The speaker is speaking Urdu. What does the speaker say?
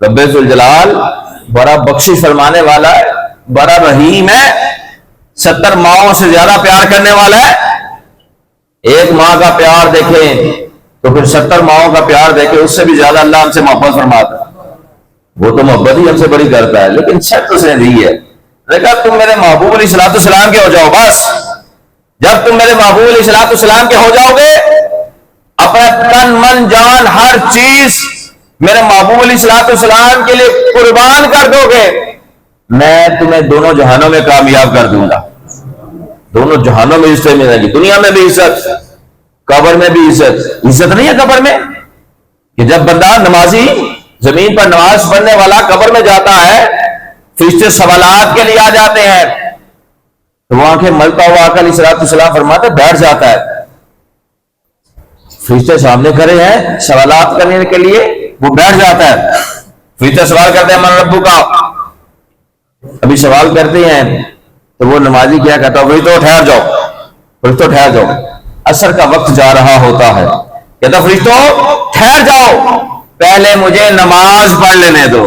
رب ذوالجلال بڑا بخشش فرمانے والا ہے، بڑا رحیم ہے، 70 ماؤں سے زیادہ پیار کرنے والا ہے۔ ایک ماں کا پیار دیکھیں تو پھر 70 ماؤں کا پیار دیکھیں، اس سے بھی زیادہ اللہ ہم سے محبت فرماتا ہے۔ وہ تو محبت ہی ہم سے بڑی کرتا ہے، لیکن شرط اس نے دی ہے، دیکھا تم میرے محبوب علیہ السلام کے ہو جاؤ، بس جب تم میرے محبوب علیہ السلام کے ہو جاؤ گے، اپنا تن من جان ہر چیز میرے محبوب علیہ السلام کے لیے قربان کر دو گے، میں تمہیں دونوں جہانوں میں کامیاب کر دوں گا۔ دونوں جہانوں میں عزت ملے گی، دنیا میں بھی عزت، قبر میں بھی عزت۔ عزت نہیں ہے قبر میں کہ جب بندہ نمازی زمین پر نماز پڑھنے والا قبر میں جاتا ہے، فرشتے سوالات کے لیے آ جاتے ہیں، تو وہ آنکھیں ملتا ہوا آقا علیہ السلام فرماتے بیٹھ جاتا ہے، فرشتے سامنے کھڑے ہیں سوالات کرنے کے لیے، وہ بیٹھ جاتا ہے۔ فرشتے سوال کرتے ہیں من ربو کا، ابھی سوال کرتے ہیں تو وہ نمازی کیا کہتا ہے فرشتوں ٹھہر جاؤ، فرشتوں ٹھہر جاؤ، عصر کا وقت جا رہا ہوتا ہے، کہتا فرشتوں ٹھہر جاؤ، پہلے مجھے نماز پڑھ لینے دو۔